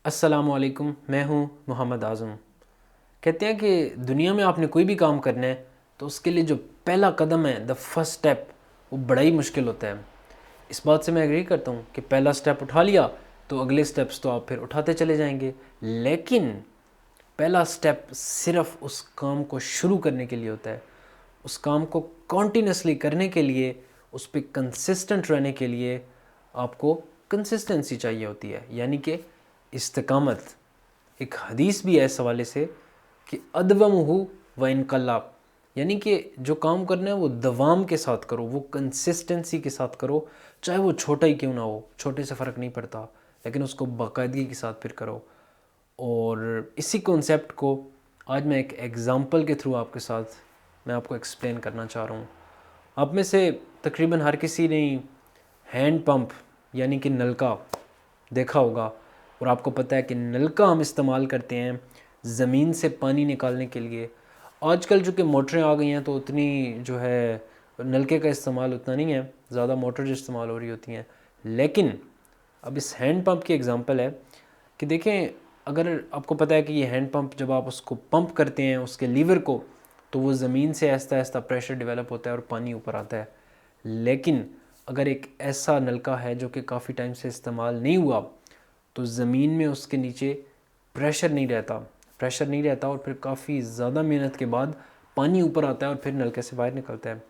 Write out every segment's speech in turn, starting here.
अस्सलामुअलैकुम, मैं हूँ मोहम्मद आज़म। कहते हैं कि दुनिया में आपने कोई भी काम करना है तो उसके लिए जो पहला कदम है, द फर्स्ट स्टेप, वो बड़ा ही मुश्किल होता है। इस बात से मैं एग्री करता हूँ कि पहला स्टेप उठा लिया तो अगले स्टेप्स तो आप फिर उठाते चले जाएंगे, लेकिन पहला स्टेप सिर्फ उस काम को शुरू करने के लिए होता है। उस काम को कॉन्टीन्यूसली करने के लिए, उस पर कंसिस्टेंट रहने के लिए आपको कंसिस्टेंसी चाहिए होती है, यानी कि इस्तिकामत। एक हदीस भी है इस हवाले से कि अदवमहु व इनकलाब, यानी कि जो काम करना है वो दवाम के साथ करो, वो कंसिस्टेंसी के साथ करो, चाहे वो छोटा ही क्यों ना हो, छोटे से फ़र्क नहीं पड़ता, लेकिन उसको बाकायदगी के साथ फिर करो। और इसी कॉन्सेप्ट को आज मैं एक एग्ज़ाम्पल के थ्रू आपके साथ मैं आपको एक्सप्लेन करना चाह रहा हूँ। आप में से तकरीबन हर किसी ने हैंड पंप यानी कि नलका देखा होगा, और आपको पता है कि नलका हम इस्तेमाल करते हैं ज़मीन से पानी निकालने के लिए। आजकल जो कि मोटरें आ गई हैं तो उतनी जो है नलके का इस्तेमाल उतना नहीं है, ज़्यादा मोटर जो इस्तेमाल हो रही होती हैं। लेकिन अब इस हैंड पंप की एग्ज़ाम्पल है कि देखें, अगर आपको पता है कि ये हैंड पंप जब आप उसको पंप करते हैं उसके लीवर को, तो वो ज़मीन से आहिस्ता आहिस्ता प्रेशर डेवलप होता है और पानी ऊपर आता है। लेकिन अगर एक ऐसा नलका है जो कि काफ़ी टाइम से इस्तेमाल नहीं हुआ, तो ज़मीन में उसके नीचे प्रेशर नहीं रहता और फिर काफ़ी ज़्यादा मेहनत के बाद पानी ऊपर आता है और फिर नलके से बाहर निकलता है।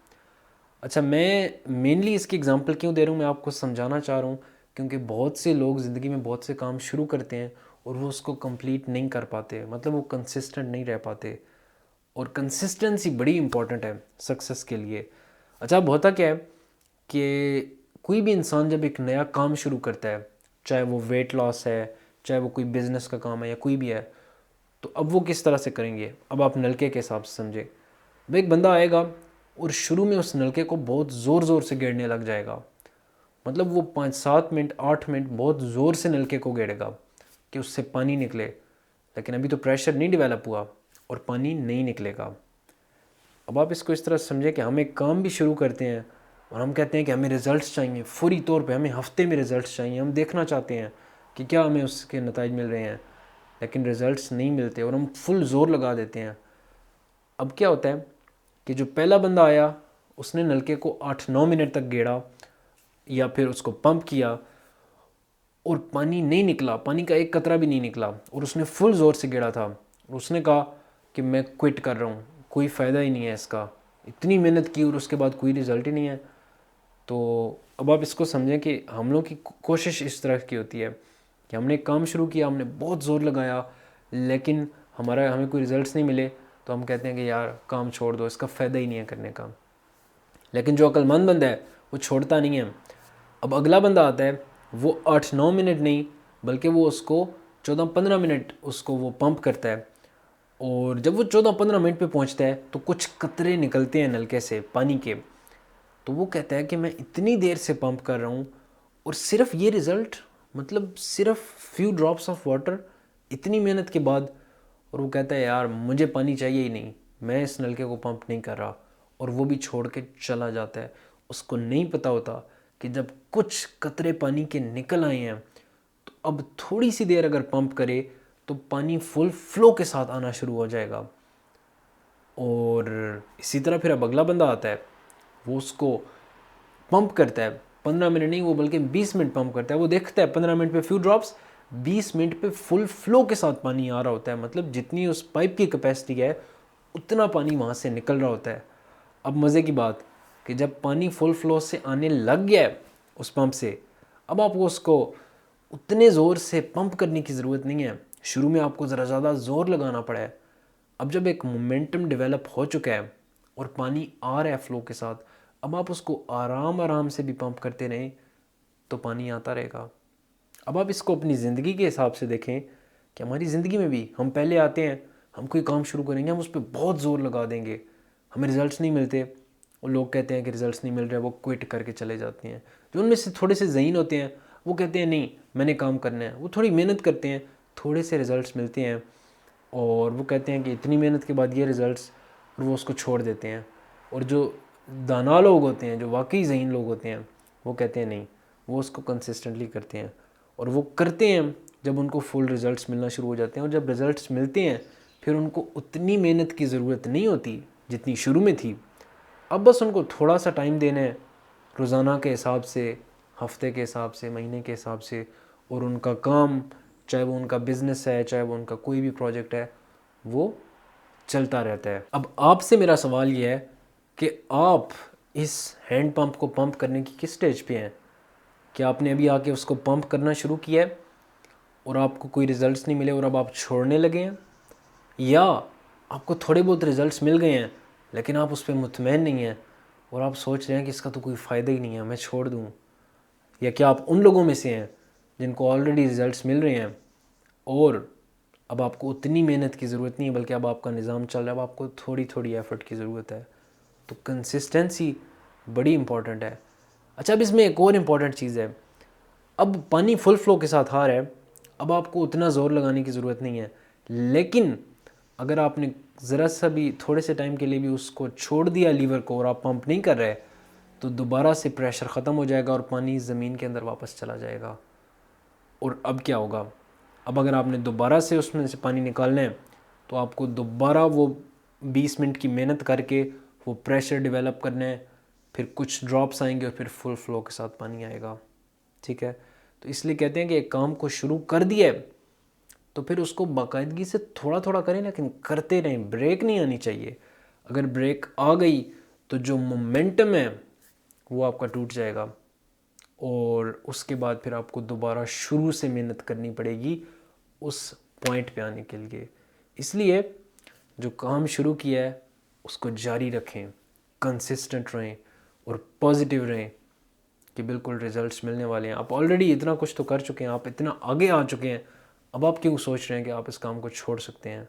अच्छा, मैं मेनली इसकी एग्ज़ाम्पल क्यों दे रहा हूँ, मैं आपको समझाना चाह रहा हूँ, क्योंकि बहुत से लोग ज़िंदगी में बहुत से काम शुरू करते हैं और वो उसको कंप्लीट नहीं कर पाते, मतलब वो कंसिस्टेंट नहीं रह पाते। और कंसिस्टेंसी बड़ी इंपॉर्टेंट है सक्सेस के लिए। अच्छा, अब होता क्या है कि कोई भी इंसान जब एक नया काम शुरू करता है, चाहे वो वेट लॉस है, चाहे वो कोई बिज़नेस का काम है या कोई भी है, तो अब वो किस तरह से करेंगे। अब आप नलके के हिसाब से समझे, अब एक बंदा आएगा और शुरू में उस नलके को बहुत ज़ोर ज़ोर से गेड़ने लग जाएगा। मतलब वो 5-7 मिनट 8 मिनट बहुत ज़ोर से नलके को गेड़ेगा कि उससे पानी निकले, लेकिन अभी तो प्रेशर नहीं डेवलप हुआ और पानी नहीं निकलेगा। अब आप इसको इस तरह समझें कि हम एक काम भी शुरू करते हैं और हम कहते हैं कि हमें रिज़ल्ट्स चाहिए फौरी तौर पे, हमें हफ्ते में रिज़ल्ट्स चाहिए, हम देखना चाहते हैं कि क्या हमें उसके नतीजे मिल रहे हैं, लेकिन रिज़ल्ट्स नहीं मिलते और हम फुल ज़ोर लगा देते हैं। अब क्या होता है कि जो पहला बंदा आया उसने नलके को 8-9 मिनट तक गेड़ा या फिर उसको पंप किया और पानी नहीं निकला, पानी का एक कतरा भी नहीं निकला, और उसने फुल ज़ोर से गेड़ा था और उसने कहा कि मैं क्विट कर रहा हूँ, कोई फ़ायदा ही नहीं है इसका, इतनी मेहनत की और उसके बाद कोई रिज़ल्ट ही नहीं है। तो अब आप इसको समझें कि हम लोग की कोशिश इस तरह की होती है कि हमने काम शुरू किया, हमने बहुत ज़ोर लगाया, लेकिन हमें कोई रिज़ल्ट्स नहीं मिले, तो हम कहते हैं कि यार काम छोड़ दो, इसका फ़ायदा ही नहीं है करने का। लेकिन जो अक्लमंद बंदा है वो छोड़ता नहीं है। अब अगला बंदा आता है, वो 8-9 मिनट नहीं बल्कि वो उसको 14-15 मिनट उसको वो पंप करता है, और जब वो 14-15 मिनट पे पहुंचता है तो कुछ कतरे निकलते हैं नलके से पानी के। तो वो कहता है कि मैं इतनी देर से पंप कर रहा हूँ और सिर्फ ये रिज़ल्ट, मतलब सिर्फ फ्यू ड्रॉप्स ऑफ वाटर, इतनी मेहनत के बाद। और वो कहता है यार मुझे पानी चाहिए ही नहीं, मैं इस नलके को पंप नहीं कर रहा, और वो भी छोड़ के चला जाता है। उसको नहीं पता होता कि जब कुछ कतरे पानी के निकल आए हैं तो अब थोड़ी सी देर अगर पंप करे तो पानी फुल फ्लो के साथ आना शुरू हो जाएगा। और इसी तरह फिर अब अगला बंदा आता है, वो उसको पंप करता है 15 मिनट नहीं, वो बल्कि 20 मिनट पंप करता है। वो देखता है 15 मिनट पे फ्यू ड्रॉप्स, 20 मिनट पे फुल फ्लो के साथ पानी आ रहा होता है, मतलब जितनी उस पाइप की कैपेसिटी है उतना पानी वहाँ से निकल रहा होता है। अब मज़े की बात कि जब पानी फुल फ्लो से आने लग गया है उस पंप से, अब आपको उसको उतने ज़ोर से पंप करने की ज़रूरत नहीं है, शुरू में आपको ज़रा ज़्यादा ज़ोर लगाना पड़ा है। अब जब एक मोमेंटम डेवलप हो चुका है और पानी आ रहा है फ्लो के साथ, अब आप उसको आराम आराम से भी पंप करते रहें तो पानी आता रहेगा। अब आप इसको अपनी ज़िंदगी के हिसाब से देखें कि हमारी ज़िंदगी में भी हम पहले आते हैं, हम कोई काम शुरू करेंगे, हम उस पर बहुत ज़ोर लगा देंगे, हमें रिज़ल्ट्स नहीं मिलते, और लोग कहते हैं कि रिज़ल्ट्स नहीं मिल रहे, वो क्विट करके चले जाते हैं। जो उनमें से थोड़े से ज़हीन होते हैं वो कहते हैं नहीं मैंने काम करना है, वो थोड़ी मेहनत करते हैं, थोड़े से रिज़ल्ट्स मिलते हैं और वो कहते हैं कि इतनी मेहनत के बाद ये रिज़ल्ट्स, और वो उसको छोड़ देते हैं। और जो दाना लोग होते हैं, जो वाकई ज़हीन लोग होते हैं, वो कहते हैं नहीं, वो उसको कंसिस्टेंटली करते हैं और वो करते हैं जब उनको फुल रिज़ल्ट्स मिलना शुरू हो जाते हैं। और जब रिज़ल्ट्स मिलते हैं फिर उनको उतनी मेहनत की ज़रूरत नहीं होती जितनी शुरू में थी। अब बस उनको थोड़ा सा टाइम देना है, रोज़ाना के हिसाब से, हफ्ते के हिसाब से, महीने के हिसाब से, और उनका काम, चाहे वो उनका बिज़नेस है, चाहे वो उनका कोई भी प्रोजेक्ट है, वो चलता रहता है। अब आपसे मेरा सवाल ये है कि आप इस हैंड पंप को पंप करने की किस स्टेज पे हैं? क्या आपने अभी आके उसको पंप करना शुरू किया है और आपको कोई रिज़ल्ट्स नहीं मिले और अब आप छोड़ने लगे हैं, या आपको थोड़े बहुत रिज़ल्ट्स मिल गए हैं लेकिन आप उस पर मुतमैन नहीं हैं और आप सोच रहे हैं कि इसका तो कोई फ़ायदा ही नहीं है, मैं छोड़ दूँ? या क्या आप उन लोगों में से हैं जिनको ऑलरेडी रिज़ल्ट्स मिल रहे हैं और अब आपको उतनी मेहनत की ज़रूरत नहीं है, बल्कि अब आपका निज़ाम चल रहा है, अब आपको थोड़ी थोड़ी एफ़र्ट की ज़रूरत है? तो कंसिस्टेंसी बड़ी इंपॉर्टेंट है। अच्छा, अब इसमें एक और इम्पॉर्टेंट चीज़ है। अब पानी फुल फ्लो के साथ आ रहा है, अब आपको उतना ज़ोर लगाने की ज़रूरत नहीं है, लेकिन अगर आपने ज़रा सा भी थोड़े से टाइम के लिए भी उसको छोड़ दिया लीवर को और आप पंप नहीं कर रहे, तो दोबारा से प्रेशर ख़त्म हो जाएगा और पानी ज़मीन के अंदर वापस चला जाएगा। और अब क्या होगा? अब अगर आपने दोबारा से उसमें से पानी निकालना है तो आपको दोबारा वो 20 मिनट की मेहनत करके वो प्रेशर डेवलप करना है, फिर कुछ ड्रॉप्स आएंगे और फिर फुल फ्लो के साथ पानी आएगा। ठीक है, तो इसलिए कहते हैं कि एक काम को शुरू कर दिया है तो फिर उसको बाकायदगी से थोड़ा थोड़ा करें, लेकिन करते रहें, ब्रेक नहीं आनी चाहिए। अगर ब्रेक आ गई तो जो मोमेंटम है वो आपका टूट जाएगा और उसके बाद फिर आपको दोबारा शुरू से मेहनत करनी पड़ेगी उस पॉइंट पे आने के लिए। इसलिए जो काम शुरू किया है उसको जारी रखें, कंसिस्टेंट रहें और पॉजिटिव रहें कि बिल्कुल रिजल्ट्स मिलने वाले हैं। आप ऑलरेडी इतना कुछ तो कर चुके हैं, आप इतना आगे आ चुके हैं, अब आप क्यों सोच रहे हैं कि आप इस काम को छोड़ सकते हैं?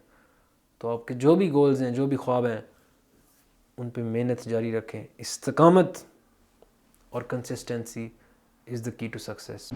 तो आपके जो भी गोल्स हैं, जो भी ख्वाब हैं, उन पे मेहनत जारी रखें। इस्तिकामत और consistency is the key to success.